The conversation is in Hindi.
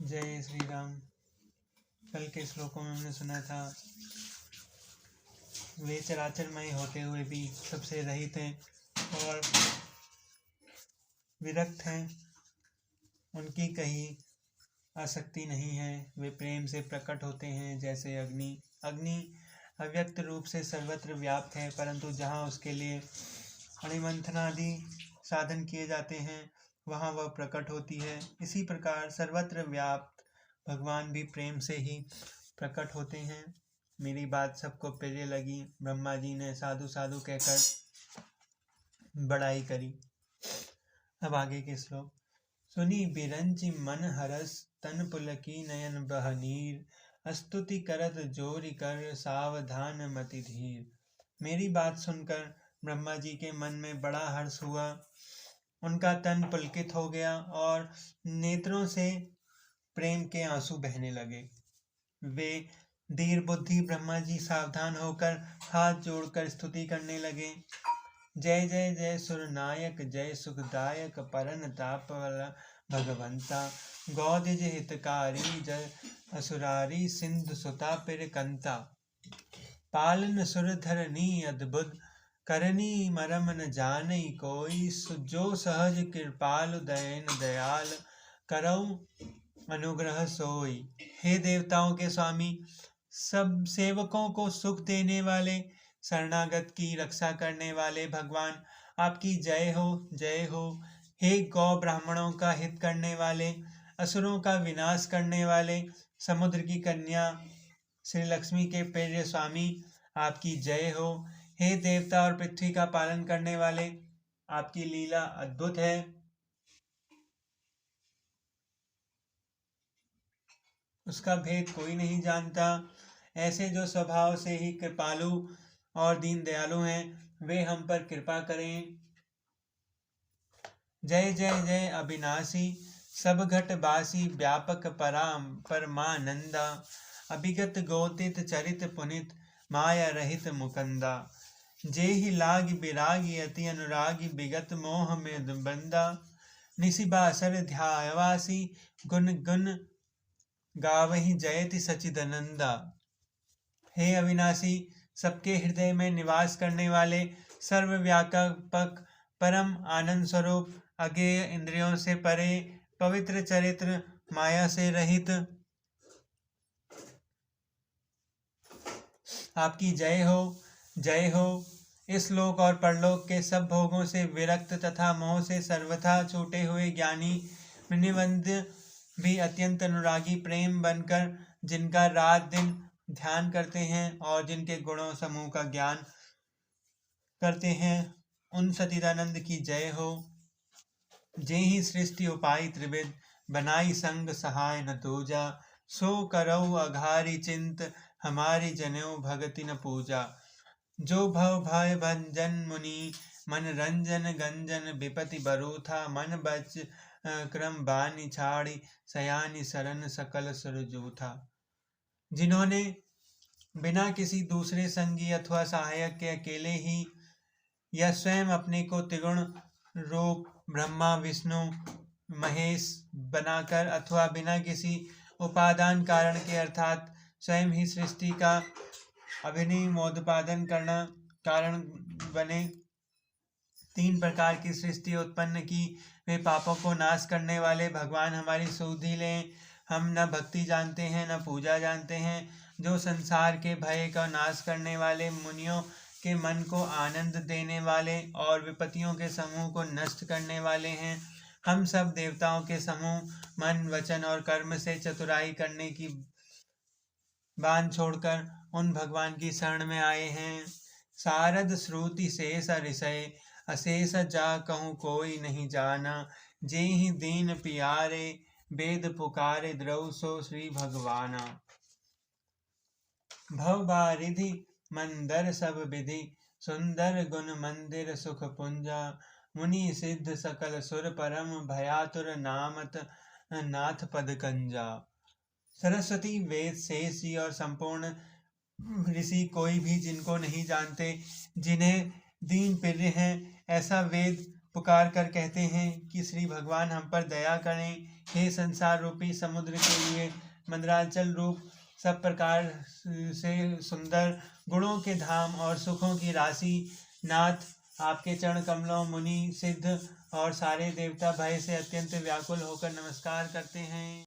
जय श्री राम। कल के श्लोकों में हमने सुना था वे चराचरमय होते हुए भी सबसे रहित हैं और विरक्त हैं, उनकी कहीं आसक्ति नहीं है। वे प्रेम से प्रकट होते हैं जैसे अग्नि। अग्नि अव्यक्त रूप से सर्वत्र व्याप्त है, परंतु जहाँ उसके लिए अणिमंथनादि साधन किए जाते हैं वहाँ वह प्रकट होती है। इसी प्रकार सर्वत्र व्याप्त भगवान भी प्रेम से ही प्रकट होते हैं। मेरी बात सबको प्रिय लगी। ब्रह्मा जी ने साधु साधु कहकर बड़ाई करी। अब आगे के श्लोक। सुनी बिरंचि मन हरस तन पुलकी नयन बहनीर स्तुति करत जोरि कर सावधान मति धीर। मेरी बात सुनकर ब्रह्मा जी के मन में बड़ा हर्ष हुआ, उनका तन पुलकित हो गया और नेत्रों से प्रेम के आंसू बहने लगे। वे धीर बुद्धि ब्रह्मा जी सावधान होकर हाथ जोड़कर स्तुति करने लगे। जय जय जय सुरनायक जय सुखदायक परन ताप भगवंता गौदिज हितकारी जय असुरारी सिंधु सुता पिर कंता पालन सुर धरनी अद्भुत करनी मरम न जानई कोई जो सहज कृपालु दयन दयाल करऊ अनुग्रह सोई। हे देवताओं के स्वामी, सब सेवकों को सुख देने वाले, शरणागत की रक्षा करने वाले भगवान, आपकी जय हो जय हो। हे गौ ब्राह्मणों का हित करने वाले, असुरों का विनाश करने वाले, समुद्र की कन्या श्री लक्ष्मी के प्रिय स्वामी, आपकी जय हो। हे देवता और पृथ्वी का पालन करने वाले, आपकी लीला अद्भुत है। उसका भेद कोई नहीं जानता। ऐसे जो स्वभाव से ही कृपालु और दीन दयालु हैं, वे हम पर कृपा करें। जय जय जय अविनाशी सब घट बासी व्यापक परमानंदा अभिगत गोतित चरित पुनित माया रहित मुकंदा। जे ही लाग विरागी अति अनुरागी विगत मोह में बंदा निशिबासर ध्यावासी गुण गुण गावहि जयति सचिदानंदा। हे अविनाशी, सबके हृदय में निवास करने वाले, सर्वव्यापक परम आनंद स्वरूप, अज्ञेय इंद्रियों से परे, पवित्र चरित्र, माया से रहित, आपकी जय हो जय हो। इस लोक और परलोक के सब भोगों से विरक्त तथा मोह से सर्वथा छूटे हुए ज्ञानी मुनिवंद भी अत्यंत अनुरागी प्रेम बनकर जिनका रात दिन ध्यान करते हैं और जिनके गुणों समूह का ज्ञान करते हैं, उन सच्चिदानंद की जय हो। जे ही सृष्टि उपाय त्रिविध बनाई संग सहाय न दूजा सो करऊ अघारी चिंत हमारी जनेऊ भगति न पूजा। जो भव भय भंजन मुनि मन रंजन गंजन विपति बरूथा मन बच क्रम बानी छाड़ी सयानी सरन सकल सुरजूथा। जिन्होंने बिना किसी दूसरे संगी अथवा सहायक के अकेले ही या स्वयं अपने को त्रिगुण रूप ब्रह्मा विष्णु महेश बनाकर अथवा बिना किसी उपादान कारण के अर्थात स्वयं ही सृष्टि का अभिनिमोदपादन करना कारण बने, तीन प्रकार की सृष्टि उत्पन्न की, वे पापों को नाश करने वाले भगवान हमारी सुधि लें। हम न भक्ति जानते हैं न पूजा जानते हैं। जो संसार के भय का नाश करने वाले, मुनियों के मन को आनंद देने वाले और विपत्तियों के समूह को नष्ट करने वाले हैं। हम सब देवताओं के समूह मन वचन और कर्म से चतुराई करने की बांध छोड़कर उन भगवान की शरण में आए हैं। सारद श्रुति शेष ऋषय अशेष जा कहूँ कोई नहीं जाना जे ही दीन पियारे वेद पुकारे द्रव सो श्री भगवाना। भव बारिधि मंदर सब विधि सुंदर गुण मंदिर सुख पुंजा मुनि सिद्ध सकल सुर परम भयातुर नामत नाथ पद कंजा। सरस्वती वेद शेषी और संपूर्ण ऋषि कोई भी जिनको नहीं जानते, जिन्हें दीन प्रिय हैं, ऐसा वेद पुकार कर कहते हैं कि श्री भगवान हम पर दया करें। हे संसार रूपी समुद्र के लिए मंदराचल रूप सब प्रकार से सुंदर गुणों के धाम और सुखों की राशि नाथ, आपके चरण कमलों मुनि सिद्ध और सारे देवता भय से अत्यंत व्याकुल होकर नमस्कार करते हैं।